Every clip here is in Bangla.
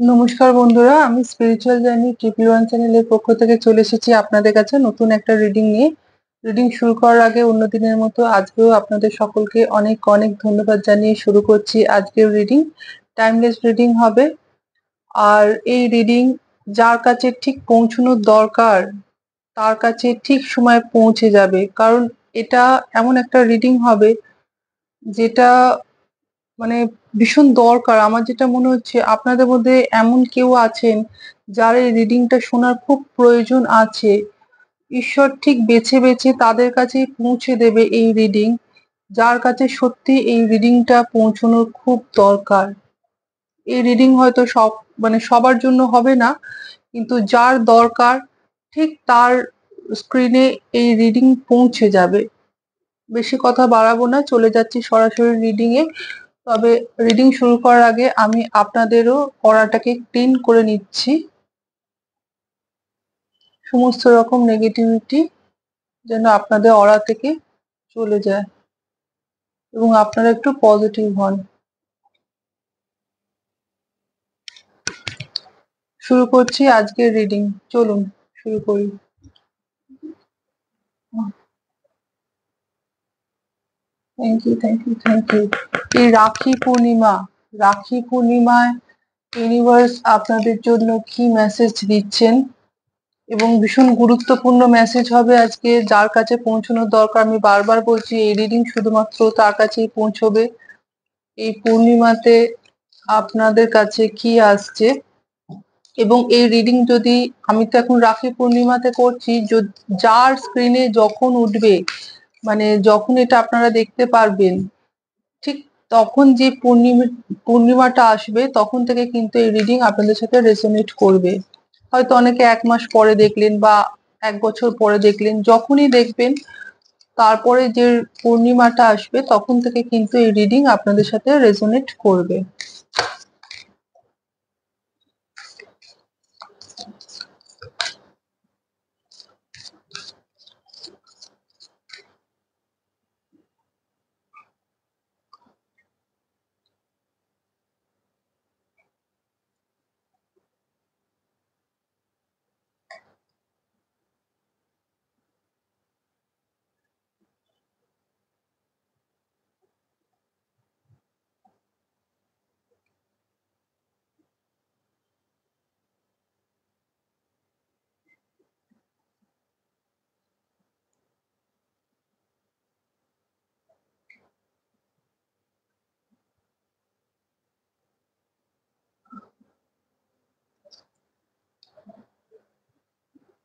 নমস্কার বন্ধুরা, আমি স্পিরিচুয়াল জার্নি ট্রিপল ওয়ান চ্যানেলের পক্ষ থেকে চলে এসেছি আপনাদের কাছে নতুন একটা রিডিং নিয়ে। রিডিং শুরু করার আগে অন্য দিনের মতো আজকেও আপনাদের সকলকে অনেক অনেক ধন্যবাদ জানিয়ে শুরু করছি আজকের রিডিং। টাইমলেস রিডিং হবে। আর এই রিডিং যার কাছে ঠিক পৌঁছানোর দরকার তার কাছে ঠিক সময় পৌঁছে যাবে, কারণ এটা এমন একটা রিডিং হবে যেটা মানে ভীষণ দরকার। আমার যেটা মনে হচ্ছে আপনাদের মধ্যে এমন কেউ আছেন যার এই রিডিংটা শোনার খুব প্রয়োজন আছে। ঈশ্বর ঠিক বেছে বেছে তাদের কাছেই পৌঁছে দেবে এই রিডিং, যার কাছে সত্যি এই রিডিংটা পৌঁছানোর খুব দরকার। এই রিডিং হয়তো সবার জন্য হবে না, কিন্তু যার দরকার ঠিক তার স্ক্রিনে এই রিডিং পৌঁছে যাবে। বেশি কথা বাড়াবো না, চলে যাচ্ছি সরাসরি রিডিং এ। তবে রিডিং শুরু করার আগে আমি আপনাদেরও অরাটাকে ক্লিন করে নিচ্ছি, সমস্ত রকম নেগেটিভিটি যেন আপনাদের অরা থেকে চলে যায় এবং আপনারা একটু পজিটিভ হন। শুরু করছি আজকের রিডিং, চলুন শুরু করি। Thank you, thank you, thank you. এই রাখি পূর্ণিমায় ইউনিভার্স আপনাদের জন্য কি মেসেজ দিচ্ছেন, এবং ভীষণ গুরুত্বপূর্ণ মেসেজ হবে আজকে। যার কাছে পৌঁছানোর দরকার, আমি বারবার বলছি এই রিডিং শুধুমাত্র তার কাছেই পৌঁছবে। এই পূর্ণিমাতে আপনাদের কাছে কি আসছে, এবং এই রিডিং যদি আমি তো এখন রাখি পূর্ণিমাতে করছি, যার স্ক্রিনে যখন উঠবে, মানে যখন এটা আপনারা দেখতে পারবেন, ঠিক তখন যে পূর্ণিমাটা আসবে তখন থেকে কিন্তু এই রিডিং আপনাদের সাথে রেজোনেট করবে। হয়তো অনেকে 1 মাস পরে দেখলেন বা 1 বছর পরে দেখলেন, যখনই দেখবেন তারপরে যে পূর্ণিমাটা আসবে তখন থেকে কিন্তু এই রিডিং আপনাদের সাথে রেজোনেট করবে।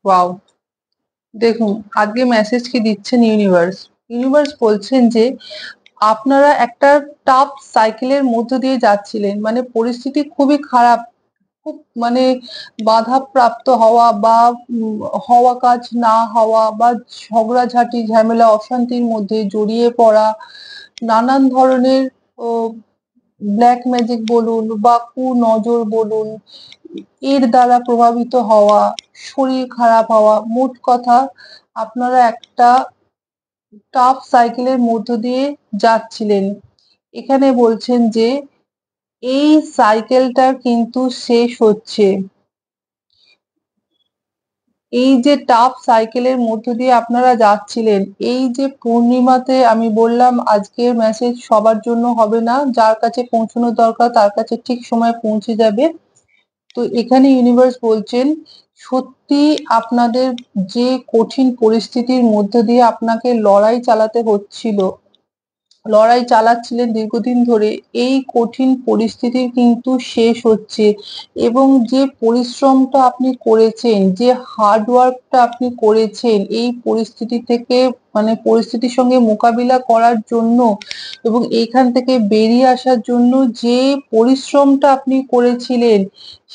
ওয়াও, দেখুন আজকে মেসেজ কি দিচ্ছেন ইউনিভার্স। ইউনিভার্স বলছেন যে আপনারা একটা টাফ সাইকেলের মধ্য দিয়ে যাচ্ছিলেন, মানে পরিস্থিতি খুবই খারাপ, খুব মানে বাধাপ্রাপ্ত হওয়া বা হওয়া কাজ না হওয়া বা ঝগড়াঝাটি ঝামেলা অশান্তির মধ্যে জড়িয়ে পড়া, নানান ধরনের ব্ল্যাক ম্যাজিক বলুন বা কুনজর বলুন, এর দ্বারা প্রভাবিত হওয়া, শরীর খারাপ হওয়া, মোট কথা আপনারা একটা টাফ সাইকেলের মধ্য দিয়ে যাচ্ছিলেন। এখানে বলছেন যে এই সাইকেলটা কিন্তু শেষ হচ্ছে। এই যে টাফ সাইকেলের মধ্য দিয়ে আপনারা যাচ্ছিলেন, এই যে পূর্ণিমাতে আমি বললাম আজকের মেসেজ সবার জন্য হবে না, যার কাছে পৌঁছানোর দরকার তার কাছে ঠিক সময় পৌঁছে যাবে। তো এখানে ইউনিভার্স বলছেন সত্যি আপনাদের যে কঠিন পরিস্থিতির মধ্য দিয়ে আপনাকে লড়াই চালাতে হচ্ছিল, লড়াই চালাচ্ছিলেন দীর্ঘদিন ধরে, এই কঠিন পরিস্থিতির কিন্তু শেষ হচ্ছে। এবং যে পরিশ্রমটা আপনি করেছেন, যে হার্ড ওয়ার্কটা আপনি করেছেন এই পরিস্থিতি থেকে, মানে পরিস্থিতির সঙ্গে মোকাবিলা করার জন্য এবং এইখান থেকে বেরিয়ে আসার জন্য যে পরিশ্রমটা আপনি করেছিলেন,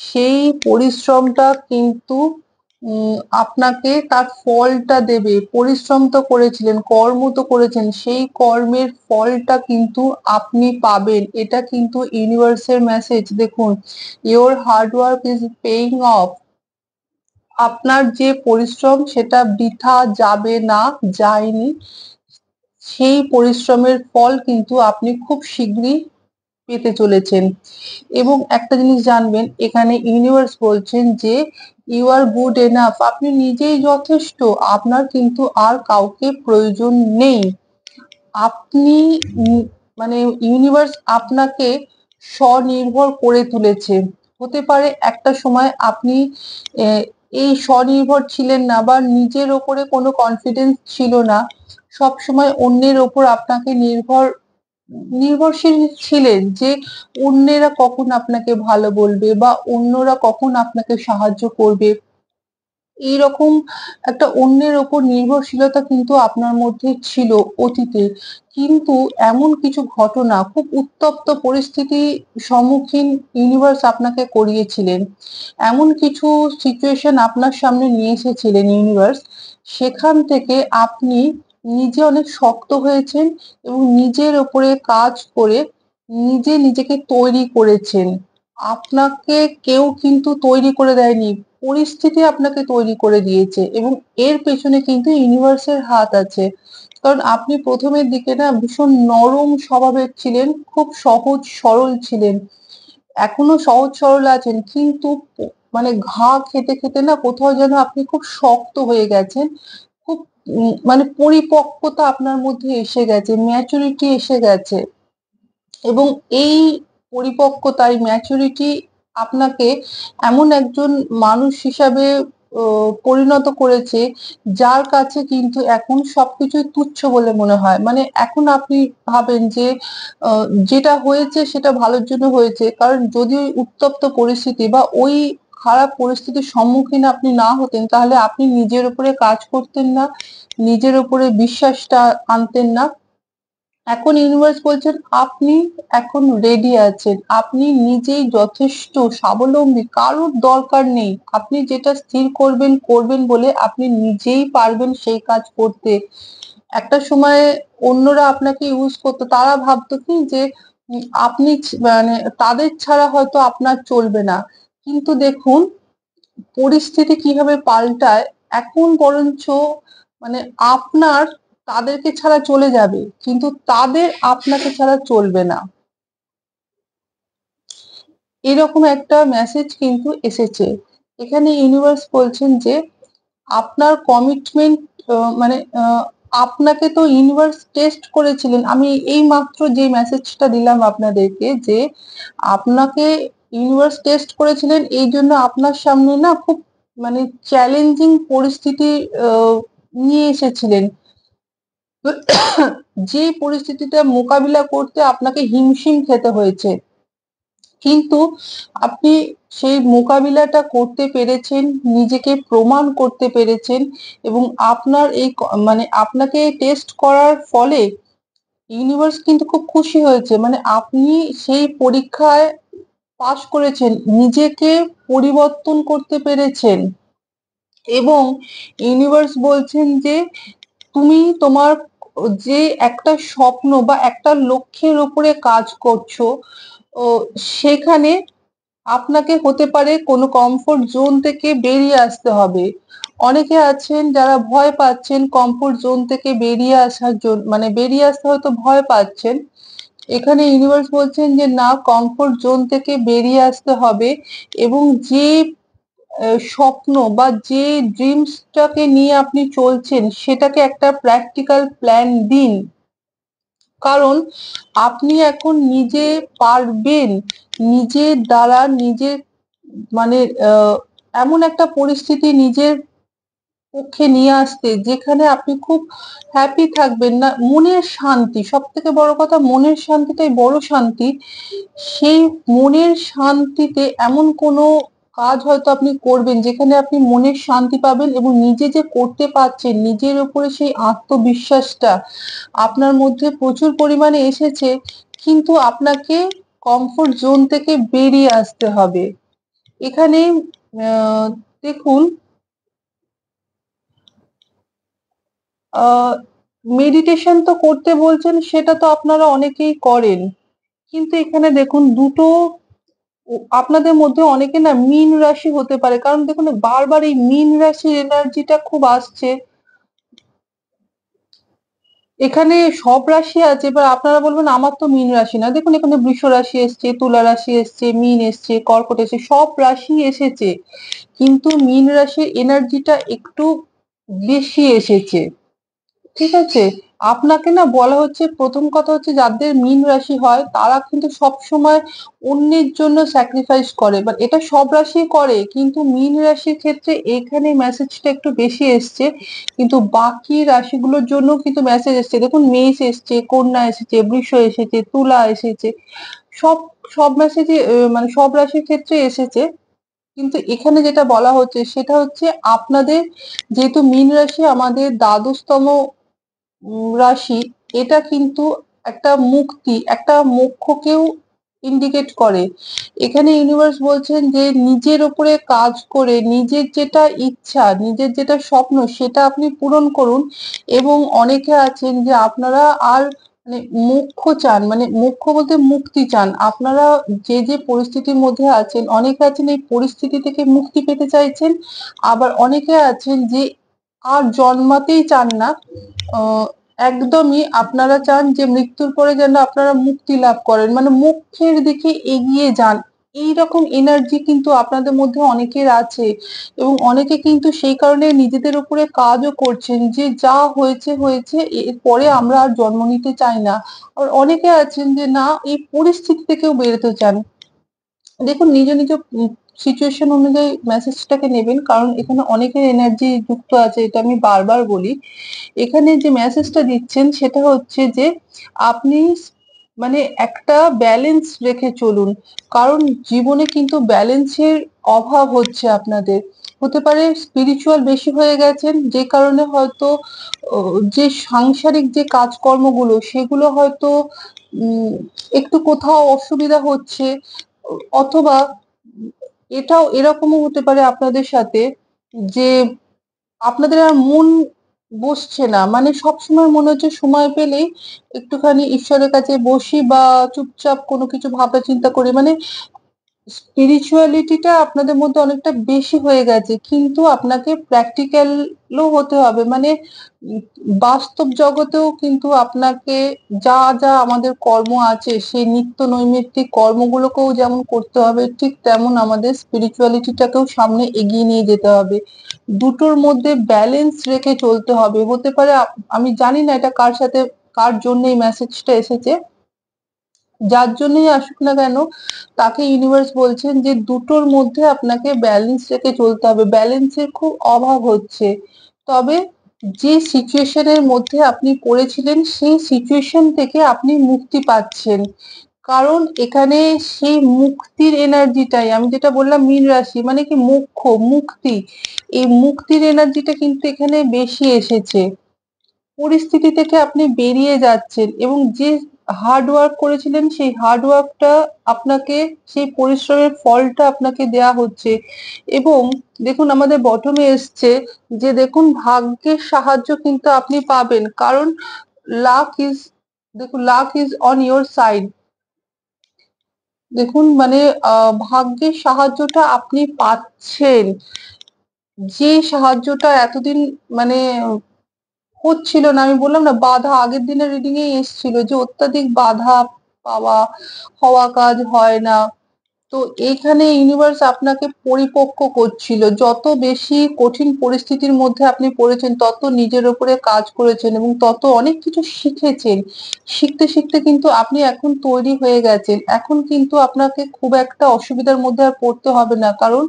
সেই পরিশ্রমটা কিন্তু আপনাকে তার ফলটা দেবে। পরিশ্রম তো করেছিলেন, কর্ম তো করেছেন, সেই কর্মের ফলটা কিন্তু আপনি পাবেন। এটা কিন্তু ইউনিভার্সের মেসেজ। দেখুন, your hard work is paying of. আপনার যে পরিশ্রম সেটা বৃথা যাবে না, যায়নি। সেই পরিশ্রমের ফল কিন্তু আপনি খুব শীঘ্রই পেতে চলেছেন। এবং একটা জিনিস জানবেন, এখানে ইউনিভার্স বলছেন যে ইউ আর গুড এনাফ, আপনি নিজেই যথেষ্ট, আপনার কিন্তু আর কাউকে প্রয়োজন নেই। আপনি মানে ইউনিভার্স আপনাকে স্বনির্ভর করে তুলেছে। হতে পারে একটা সময় আপনি এই স্বনির্ভর ছিলেন না বা নিজের ওপরে কোনো কনফিডেন্স ছিল না, সব সময় অন্যের ওপর আপনাকে নির্ভরশীল ছিলেন যে অন্যেরা কখন আপনাকে ভালো বলবে বা অন্যরা কখন আপনাকে সাহায্য করবে। এইরকম একটা অন্যের ওপর নির্ভরশীলতা কিন্তু আপনার মধ্যে ছিল অতীতে। কিন্তু এমন কিছু ঘটনা, খুব উত্তপ্ত পরিস্থিতি সম্মুখীন ইউনিভার্স আপনাকে করিয়েছিলেন। এমন কিছু সিচুয়েশন আপনার সামনে নিয়ে এসেছিলেন ইউনিভার্স, সেখান থেকে আপনি নিজে অনেক শক্ত হয়েছেন এবং নিজের ওপরে কাজ করে নিজেকে তৈরি করেছেন। আপনাকে কেউ কিন্তু তৈরি করে দেয়নি, পরিস্থিতি আপনাকে তৈরি করে দিয়েছে এবং এর পেছনে কিন্তু ইউনিভার্সের হাত আছে। কারণ আপনি প্রথমের দিকে না ভীষণ নরম স্বভাবের ছিলেন, খুব সহজ সরল ছিলেন, এখনো সহজ সরল আছেন, কিন্তু মানে ঘা খেতে খেতে না কোথাও যেন আপনি খুব শক্ত হয়ে গেছেন। খুব মানে পরিপক্কতা আপনার মধ্যে এসে গেছে, ম্যাচুরিটি এসে গেছে। এবং এই পরিপক্কতা, এই ম্যাচুরিটি আপনাকে এমন একজন মানুষ হিসাবে পরিণত করেছে যার কাছে কিন্তু এখন সবকিছুই তুচ্ছ বলে মনে হয়। মানে এখন আপনি ভাবেন যে যেটা হয়েছে সেটা ভালোর জন্য হয়েছে, কারণ যদি ওই উত্তপ্ত পরিস্থিতি বা ওই খারাপ পরিস্থিতির সম্মুখীন আপনি না হতেন তাহলে আপনি নিজের উপরে কাজ করতেন না, নিজের উপরে বিশ্বাসটা আনতেন না। এখন ইউনিভার্স বলছেন আপনি এখন রেডি আছেন, আপনি নিজেই যথেষ্ট স্বাবলম্বী, কারোর দরকার নেই। আপনি যেটা স্থির করবেন করবেন বলে আপনি নিজেই পারবেন সেই কাজ করতে। একটা সময় অন্যরা আপনাকে ইউজ করতো, তারা ভাবতো কি যে আপনি মানে তাদের ছাড়া হয়তো আপনার চলবে না। কিন্তু দেখুন পরিস্থিতি কিভাবে পাল্টায়, এখন বরঞ্চ মানে আপনার তাদেরকে ছাড়া চলে যাবে কিন্তু তাদের আপনাকে ছাড়া চলবে না, এরকম একটা মেসেজ কিন্তু এসেছে। এখানে ইউনিভার্স বলছেন যে আপনার কমিটমেন্ট, মানে আপনাকে তো ইউনিভার্স টেস্ট করেছিলেন। আমি এই মাত্র যে মেসেজটা দিলাম আপনাদেরকে যে আপনাকে ইউনিভার্স টেস্ট করেছিলেন, এই জন্য আপনার সামনে না খুব মানে চ্যালেঞ্জিং পরিস্থিতি নিয়ে এসেছিলেন। যে পরিস্থিতিটা মোকাবিলা করতে আপনাকে হিমশিম খেতে হয়েছে, কিন্তু আপনি সেই মোকাবিলাটা করতে পেরেছেন, নিজেকে প্রমাণ করতে পেরেছেন এবং আপনার এই মানে আপনাকে টেস্ট করার ফলে ইউনিভার্স কিন্তু খুব খুশি হয়েছে। মানে আপনি সেই পরীক্ষায় পাশ করেছেন, নিজেকে পরিবর্তন করতে পেরেছেন এবং ইউনিভার্স বলছেন যে তুমি তোমার যে একটা স্বপ্ন বা একটা লক্ষ্যের উপরে কাজ করছো, ও সেখানে আপনাকে হতে পারে কোনো কমফোর্ট জোন থেকে বেরিয়ে আসতে হবে। অনেকে আছেন যারা ভয় পাচ্ছেন কমফোর্ট জোন থেকে বেরিয়ে আসার জন্য, মানে বেরিয়ে আসতে হয়তো ভয় পাচ্ছেন। এখানে ইউনিভার্স বলছেন যে না, কমফোর্ট জোন থেকে বেরিয়ে আসতে হবে এবং যে স্বপ্ন বা যে ড্রিমসটাকে নিয়ে আপনি চলছেন সেটাকে একটা প্র্যাকটিক্যাল প্ল্যান দিন। কারণ আপনি এখন নিজে পারবেন নিজের দ্বারা নিজের মানে এমন একটা পরিস্থিতি নিজের পক্ষে নিয়ে আসতে যেখানে আপনি খুব হ্যাপি থাকবেন, না মনের শান্তি, সব থেকে বড় কথা মনের শান্তিটাই বড় শান্তি। সেই মনের শান্তিতে এমন কোনো কাজ হয়তো আপনি করবেন যেখানে আপনি মনের শান্তি পাবেন এবং নিজে যে করতে পারছেন নিজের উপরে সেই আত্মবিশ্বাসটা আপনার মধ্যে প্রচুর পরিমাণে এসেছে। কিন্তু আপনাকে কমফোর্ট জোন থেকে বেরিয়ে আসতে হবে। এখানে দেখুন মেডিটেশন তো করতে বলছেন, সেটা তো আপনারা অনেকেই করেন, কিন্তু এখানে দেখুন দুটো আপনাদের মধ্যে অনেকে না মীন রাশি হতে পারে, কারণ দেখুন বারবার এই মীন রাশির এনার্জিটা খুব আসছে। এখানে সব রাশি আছে, এবার আপনারা বলবেন আমার তো মীন রাশি না। দেখুন এখানে বৃষ রাশি এসছে, তুলা রাশি এসছে, মীন এসছে, কর্কট এসছে, সব রাশি এসেছে, কিন্তু মীন রাশির এনার্জিটা একটু বেশি এসেছে। ঠিক আছে? আপনাকে না বলা হচ্ছে, প্রথম কথা হচ্ছে যাদের মীন রাশি হয় তারা কিন্তু সবসময় অন্যের জন্য স্যাক্রিফাইস করে, বাট এটা সব রাশি করে, কিন্তু মীন রাশির ক্ষেত্রে এখানে মেসেজটা একটু বেশি এসছে। কিন্তু বাকি রাশিগুলোর জন্য কিন্তু মেসেজ এসছে, দেখুন মেষ এসছে, কন্যা এসেছে, বৃষ এসেছে, তুলা এসেছে, সব সব মেসেজে মানে সব রাশির ক্ষেত্রে এসেছে। কিন্তু এখানে যেটা বলা হচ্ছে সেটা হচ্ছে আপনাদের, যেহেতু মীন রাশি আমাদের দ্বাদশতম রাশি, এটা কিন্তু একটা মুক্তি, একটা মোক্ষকেও ইন্ডিকেট করে। এখানে ইউনিভার্স বলছেন যে নিজের উপরে কাজ করে নিজের যেটা ইচ্ছা, নিজের যেটা স্বপ্ন সেটা আপনি পূরণ করুন। এবং অনেকে আছেন যে আপনারা আর মানে মোক্ষ চান, মানে মোক্ষ বলতে মুক্তি চান। আপনারা যে যে পরিস্থিতির মধ্যে আছেন, অনেকে আছেন এই পরিস্থিতি থেকে মুক্তি পেতে চাইছেন, আবার অনেকে আছেন যে আর জন্মাতেই চান না। আহ একদমই আপনারা চান যে মৃত্যুর পরে যেন আপনারা মুক্তি লাভ করেন, মানে মোক্ষের দিকে এগিয়ে যান। এইরকম এনার্জি কিন্তু আপনাদের মধ্যে অনেকের আছে, এবং অনেকে কিন্তু সেই কারণে নিজেদের উপরে কাজও করছেন যে যা হয়েছে হয়েছে, এরপরে আমরা আর জন্ম নিতে চাই না। আর অনেকে আছেন যে না, এই পরিস্থিতি থেকেও বেরোতে চান। দেখুন নিজ নিজ সিচুয়েশন অনুযায়ী মেসেজটাকে নেবেন, কারণ এখানে অনেকের এনার্জি যুক্ত আছে, এটা আমি বারবার বলি। এখানে যে মেসেজটা দিচ্ছেন সেটা হচ্ছে যে আপনি মানে একটা ব্যালেন্স রেখে চলুন, কারণ জীবনে কিন্তু ব্যালেন্সের অভাব হচ্ছে আপনাদের। হতে পারে স্পিরিচুয়াল বেশি হয়ে গেছেন, যে কারণে হয়তো যে সাংসারিক যে কাজকর্মগুলো সেগুলো হয়তো উম একটু কোথাও অসুবিধা হচ্ছে, অথবা এটাও এরকমও হতে পারে আপনাদের সাথে যে আপনাদের আর মন বসছে না, মানে সবসময় মনে হচ্ছে সময় পেলেই একটুখানি ঈশ্বরের কাছে বসি বা চুপচাপ কোনো কিছু ভাবনা চিন্তা করি, মানে স্পিরিচুয়ালিটিটা আপনাদের মধ্যে অনেকটা বেশি হয়ে গেছে, কিন্তু আপনাকে প্র্যাকটিক্যালও হতে হবে, মানে উম, বাস্তব জগতেও কিন্তু আপনাকে যা যা আমাদের কর্ম আছে সেই নিত্য নৈমিত্তিক কর্মগুলোকেও যেমন করতে হবে, ঠিক তেমন আমাদের স্পিরিচুয়ালিটিটাকেও সামনে এগিয়ে নিয়ে যেতে হবে। দুটোর মধ্যে ব্যালেন্স রেখে চলতে হবে। হতে পারে আমি জানি না এটা কার সাথে, কার জন্য এই মেসেজটা এসেছে, যার জন্যই আসুক না কেন, তাকে ইউনিভার্স বলছেন যে দুটোর মধ্যে আপনাকে ব্যালেন্স রেখে চলতে হবে। ব্যালেন্সের খুব অভাব হচ্ছে, তবে যে সিচুয়েশনের মধ্যে আপনি পড়েছিলেন সেই সিচুয়েশন থেকে আপনি মুক্তি পাচ্ছেন। কারণ এখানে সেই মুক্তির এনার্জিটাই, আমি যেটা বললাম মীন রাশি মানে কি মোক্ষ, মুক্তি, এই মুক্তির এনার্জিটা কিন্তু এখানে বেশি এসেছে। পরিস্থিতি থেকে আপনি বেরিয়ে যাচ্ছেন, এবং যে হার্ড ওয়ার্ক করেছিলেন সেই হার্ড ওয়ার্কটা আপনাকে, সেই পরিশ্রমের ফলটা আপনাকে দেয়া হচ্ছে। এবং দেখুন আমাদের বটমে এসছে যে দেখুন ভাগ্যের সাহায্য কিন্তু আপনি পাবেন, কারণ লাক ইজ, দেখুন lakh is on your side. দেখুন মানে ভাগ্যের সাহায্যটা আপনি পাচ্ছেন, যে সাহায্যটা এতদিন মানে হচ্ছিল না, আমি বললাম না বাধা, আগের দিনের রিডিং এ এসেছিল যে অত্যাধিক বাধা পাওয়া, হওয়া কাজ হয় না। তো এইখানে ইউনিভার্স আপনাকে পরিপক্ক করছিল, যত বেশি কঠিন পরিস্থিতির মধ্যে আপনি পড়েছেন তত নিজের উপরে কাজ করেছেন এবং তত অনেক কিছু শিখেছেন। শিখতে শিখতে কিন্তু আপনি এখন তৈরি হয়ে গেছেন, এখন কিন্তু আপনাকে খুব একটা অসুবিধার মধ্যে আর পড়তে হবে না, কারণ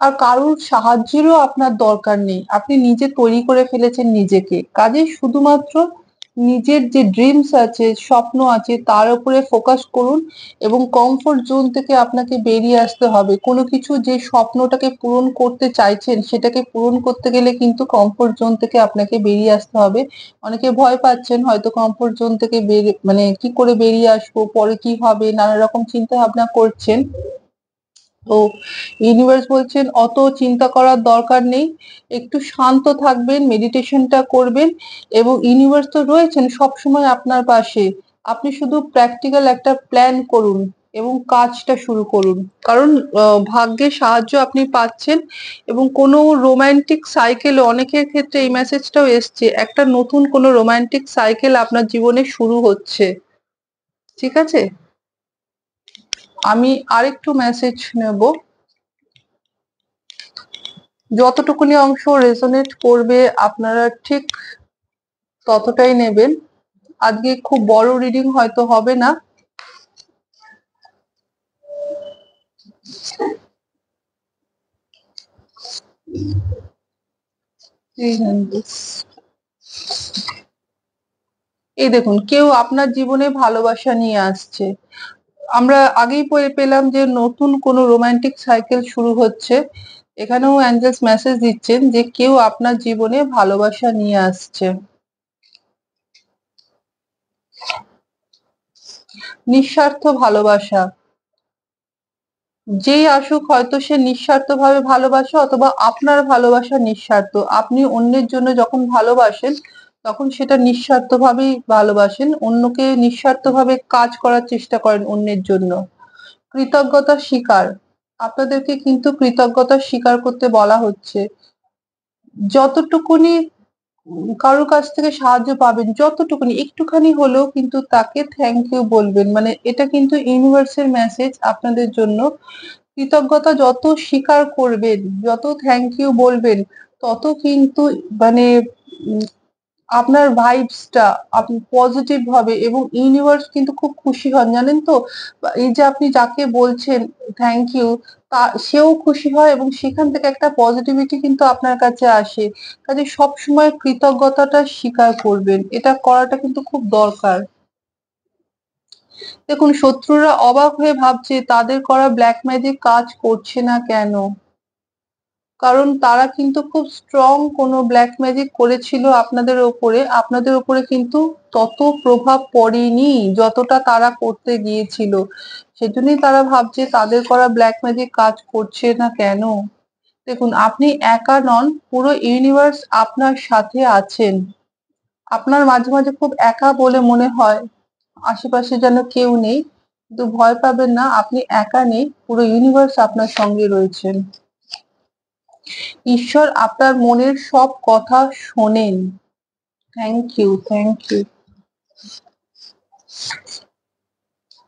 আর কারোর সাহায্যেরও আপনার দরকার নেই, আপনি নিজে তৈরি করে ফেলেছেন নিজেকে। কাজেই শুধুমাত্র নিজের যে ড্রিমস আছে, স্বপ্ন আছে, তার উপরে ফোকাস করুন, এবং কমফোর্ট জোন থেকে আপনাকে বেরিয়ে আসতে হবে। কোনো কিছু যে স্বপ্নটাকে পূরণ করতে চাইছেন সেটাকে পূরণ করতে গেলে কিন্তু কমফোর্ট জোন থেকে আপনাকে বেরিয়ে আসতে হবে। অনেকে ভয় পাচ্ছেন হয়তো কমফোর্ট জোন থেকে বেরিয়ে, মানে কি করে বেরিয়ে আসবো, পরে কি হবে, নানা রকম চিন্তা ভাবনা করছেন। তো ইউনিভার্স বলছেন অত চিন্তা করার দরকার নেই, একটু শান্ত থাকবেন, মেডিটেশনটা করবেন, এবং ইউনিভার্স তো রয়েছেন সব সময় আপনার পাশে। আপনি শুধু প্র্যাকটিক্যাল একটা প্ল্যান করুন, এবং কাজটা শুরু করুন। কারণ ভাগ্যের সাহায্য আপনি পাচ্ছেন এবং কোনো রোমান্টিক সাইকেলও অনেকের ক্ষেত্রে এই মেসেজটাও এসছে। একটা নতুন কোনো রোমান্টিক সাইকেল আপনার জীবনে শুরু হচ্ছে। ঠিক আছে? আমি আরেকটু মেসেজ নেব। যতটুকুনি অংশ রেজোনেট করবে আপনারা ঠিক ততটাই নেবেন। আজকে খুব বড় রিডিং হয়তো হবে না। এই দেখুন, কেউ আপনার জীবনে ভালোবাসা নিয়ে আসছে। আমরা আগেই পেলাম যে নতুন কোনো রোমান্টিক সাইকেল শুরু হচ্ছে। এখানেও অ্যাঞ্জেলস মেসেজ দিচ্ছেন যে কেউ আপনার জীবনে ভালোবাসা নিয়ে আসছে। নিঃস্বার্থ ভালোবাসা। যেই আসুক হয়তো সে নিঃস্বার্থভাবে ভালোবাসে অথবা আপনার ভালোবাসা নিঃস্বার্থ। আপনি অন্যের জন্য যখন ভালোবাসেন তখন সেটা নিঃস্বার্থভাবেই ভালোবাসেন। অন্যকে নিঃস্বার্থভাবে কাজ করার চেষ্টা করেন অন্যের জন্য। কৃতজ্ঞতা স্বীকার। আপনাদেরকে কিন্তু কৃতজ্ঞতা স্বীকার করতে বলা হচ্ছে। যতটুকুনি কারোর কাছ থেকে সাহায্য পাবেন, যতটুকুনি একটুখানি হলেও কিন্তু তাকে থ্যাংক ইউ বলবেন। মানে এটা কিন্তু ইউনিভার্সের মেসেজ আপনাদের জন্য। কৃতজ্ঞতা যত স্বীকার করবেন, যত থ্যাংক ইউ বলবেন, তত কিন্তু মানে উম আপনার ভাইবসটা আপনি পজিটিভ হবে এবং ইউনিভার্স কিন্তু খুব খুশি হন জানেন তো। এই যে আপনি যাকে বলছেন থ্যাংক ইউ, সেও খুশি হয় এবং সেখান থেকে একটা পজিটিভিটি কিন্তু আপনার কাছে আসে। কাজে সবসময় কৃতজ্ঞতাটা স্বীকার করবেন, এটা করাটা কিন্তু খুব দরকার। দেখুন, শত্রুরা অবাক হয়ে ভাবছে তাদের করা ব্ল্যাক ম্যাজিক কাজ করছে না কেন। কারণ তারা কিন্তু খুব স্ট্রং কোনো ব্ল্যাক ম্যাজিক করেছিল আপনাদের ওপরে। আপনাদের ওপরে কিন্তু তত প্রভাব পড়েনি যতটা তারা করতে গিয়েছিল। সেজন্যই তারা ভাবছে তাদের করা ব্ল্যাক ম্যাজিক কাজ করছে না কেন। দেখুন, আপনি একা নন, পুরো ইউনিভার্স আপনার সাথে আছেন। আপনার মাঝে মাঝে খুব একা বলে মনে হয়, আশেপাশে যেন কেউ নেই, কিন্তু ভয় পাবেন না, আপনি একা নেই, পুরো ইউনিভার্স আপনার সঙ্গে রয়েছেন। ঈশ্বর আপনার মনের সব কথা শোনেন। Thank you, thank you.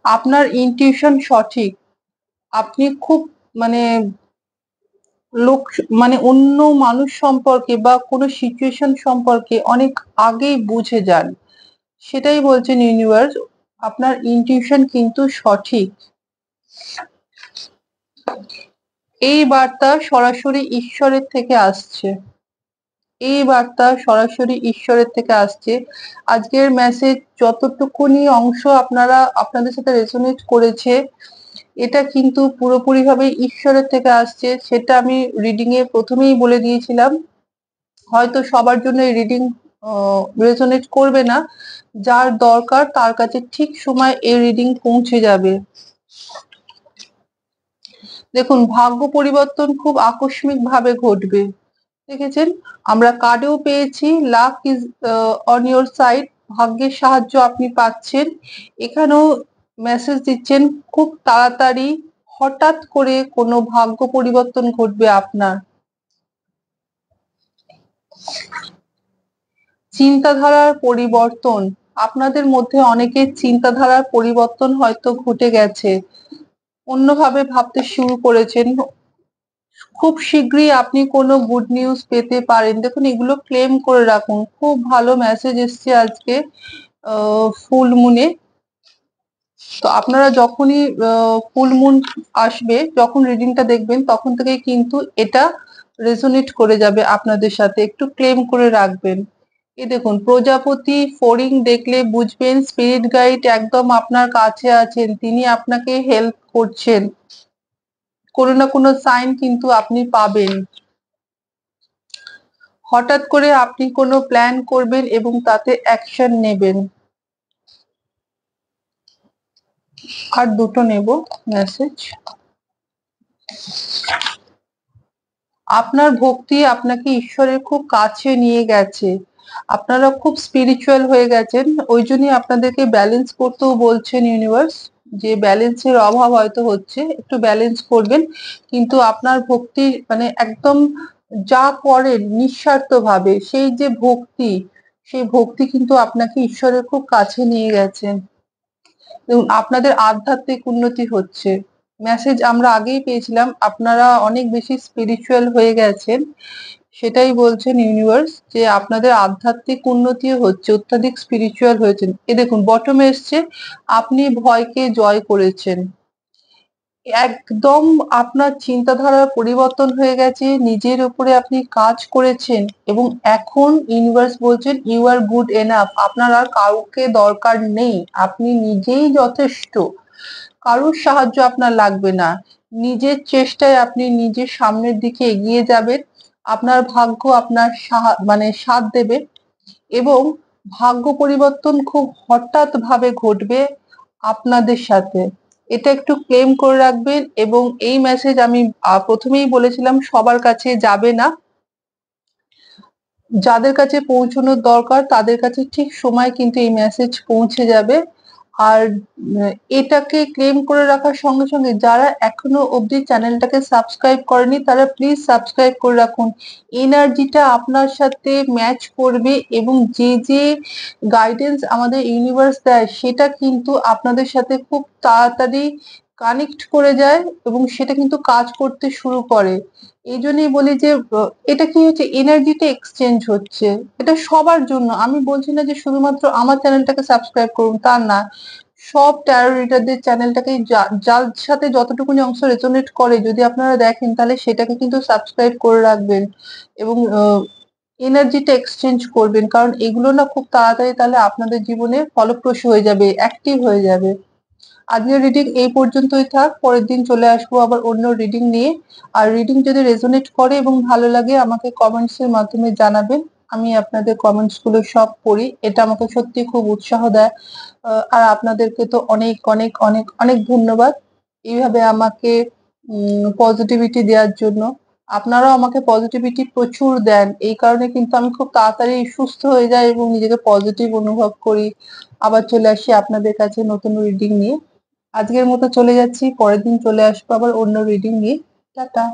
আপনার ইনটিউশন সঠিক। আপনি খুব মানে লোক মানে অন্য মানুষ সম্পর্কে বা কোনো সিচুয়েশন সম্পর্কে অনেক আগেই বুঝে যান। সেটাই বলছেন ইউনিভার্স, আপনার ইনটিউশন কিন্তু সঠিক। এই বার্তা সরাসরি ঈশ্বরের থেকে আসছে। এই বার্তা সরাসরি ঈশ্বরের থেকে আসছে। আজকের মেসেজ যতটুকুনি অংশ আপনাদের সাথে রেজোনেট করেছে, এটা কিন্তু পুরোপুরিভাবে ঈশ্বরের থেকে আসছে। সেটা আমি রিডিং এ প্রথমেই বলে দিয়েছিলাম। হয়তো সবার জন্য এই রিডিং রেজোনেট করবে না। যার দরকার তার কাছে ঠিক সময় এই রিডিং পৌঁছে যাবে। দেখুন, ভাগ্য পরিবর্তন খুব আকস্মিক ভাবে ঘটবে। দেখেছেন, আমরা কার্ডেও পেয়েছি lakh is on your side. ভাগ্যের সাহায্য আপনি পাচ্ছেন। এখানেও মেসেজ দিচ্ছেন খুব তাড়াতাড়ি হঠাৎ করে কোনো ভাগ্য পরিবর্তন ঘটবে আপনার। চিন্তাধারার পরিবর্তন। আপনাদের মধ্যে অনেকের চিন্তাধারার পরিবর্তন হয়তো ঘটে গেছে। অন্যভাবে ভাবতে শুরু করেছেন। খুব শীঘ্রই আপনি কোনো গুড নিউজ পেতে পারেন। দেখুন, এগুলো ক্লেম করে রাখুন। খুব ভালো মেসেজ এসছে আজকে ফুল মুনে। তো আপনারা যখনই ফুল মুন আসবে, যখন রিডিংটা দেখবেন তখন থেকেই কিন্তু এটা রেজোনেট করে যাবে আপনাদের সাথে। একটু ক্লেম করে রাখবেন। এই দেখুন, প্রজাপতি ফড়িং দেখলে বুঝবেন স্পিরিট গাইড একদম আপনার কাছে আছেন। তিনি আপনাকে হেল্প করছেন। কোনো না কোনো সাইন কিন্তু আপনি পাবেন। হঠাৎ করে আপনি কোনো প্ল্যান করবেন এবং তাতে অ্যাকশন নেবেন। আর দুটো নেব মেসেজ। আপনার ভক্তি আপনাকে ঈশ্বরের খুব কাছে নিয়ে গেছে। আপনারা খুব স্পিরিচুয়াল হয়ে গেছেন। ওই জন্যই আপনাদেরকে ব্যালেন্স করতেও বলছেন ইউনিভার্স। যে ব্যালেন্সের অভাব হয়তো হচ্ছে, একটু ব্যালেন্স করবেন। কিন্তু আপনার ভক্তি মানে একদম যা করেন নিঃস্বার্থভাবে সেই যে ভক্তি, সেই ভক্তি কিন্তু আপনাকে ঈশ্বরের খুব কাছে নিয়ে গেছে এবং আপনাদের আধ্যাত্মিক উন্নতি হচ্ছে। মেসেজ আমরা আগেই পেয়েছিলাম, আপনারা অনেক বেশি স্পিরিচুয়াল হয়ে গেছেন। সেটাই বলছেন ইউনিভার্স যে আপনাদের আধ্যাত্মিক উন্নতিও হচ্ছে, অত্যাধিক স্পিরিচুয়াল হয়েছেন। এ দেখুন বটমে এসছে, আপনি ভয়কে জয় করেছেন। একদম আপনার চিন্তাধারার পরিবর্তন হয়ে গেছে, নিজের উপরে আপনি কাজ করেছেন এবং এখন ইউনিভার্স বলছেন ইউ আর গুড এনাফ। আপনার আর কাউকে দরকার নেই, আপনি নিজেই যথেষ্ট, কারোর সাহায্য আপনার লাগবে না। নিজের চেষ্টায় আপনি নিজের সামনের দিকে এগিয়ে যাবেন, আপনার ভাগ্য আপনার মানে সাথ দেবে এবং ভাগ্য পরিবর্তন খুব হঠাৎ ভাবে ঘটবে আপনাদের সাথে। এটা একটু ক্লেম করে রাখবেন এবং এই মেসেজ আমি প্রথমেই বলেছিলাম সবার কাছে যাবে না, যাদের কাছে পৌঁছানোর দরকার তাদের কাছে ঠিক সময় কিন্তু এই মেসেজ পৌঁছে যাবে। আর এটাকে ক্লেম করে রাখার সঙ্গে সঙ্গে যারা এখনো অবধি চ্যানেলটাকে সাবস্ক্রাইব করেনি তারা প্লিজ সাবস্ক্রাইব করে রাখুন। এনার্জিটা আপনার সাথে ম্যাচ করবে এবং যে যে গাইডেন্স আমাদের ইউনিভার্স দেয় সেটা কিন্তু আপনাদের সাথে খুব তাড়াতাড়ি কানেক্ট করে যায় এবং সেটা কিন্তু কাজ করতে শুরু করে। এই জন্যই বলি যে এটা কি হচ্ছে, এনার্জিটা এক্সচেঞ্জ হচ্ছে। এটা সবার জন্য, আমি বলছি না যে শুধুমাত্র আমার চ্যানেলটাকে সাবস্ক্রাইব করুন, তা না। সব ট্যারো রিডারদের চ্যানেলটাকে যার সাথে যতটুকুনি অংশ রেজোনেট করে যদি আপনারা দেখেন তাহলে সেটাকে কিন্তু সাবস্ক্রাইব করে রাখবেন এবং এনার্জিটা এক্সচেঞ্জ করবেন, কারণ এগুলো না খুব তাড়াতাড়ি তাহলে আপনাদের জীবনে ফলপ্রসূ হয়ে যাবে, অ্যাক্টিভ হয়ে যাবে। আজকের রিডিং এই পর্যন্তই থাক, পরের দিন চলে আসবো আবার অন্য রিডিং নিয়ে। আর রিডিং যদি রেজোনেট করে এবং ভালো লাগে আমাকে কমেন্টস এর মাধ্যমে জানাবেন, আমি আপনাদের কমেন্টস গুলো সব পড়ি, এটা আমাকে সত্যি খুব উৎসাহ দেয়। আর আপনাদেরকে তো অনেক অনেক অনেক অনেক ধন্যবাদ এইভাবে আমাকে পজিটিভিটি দেওয়ার জন্য। আপনারাও আমাকে পজিটিভিটি প্রচুর দেন, এই কারণে কিন্তু আমি খুব তাড়াতাড়ি সুস্থ হয়ে যাই এবং নিজেকে পজিটিভ অনুভব করি। আবার চলে আসি আপনাদের কাছে নতুন রিডিং নিয়ে। আজকের মতো চলে যাচ্ছি, পরের দিন চলে আসবো আবার অন্য রিডিং নিয়ে। টাটা।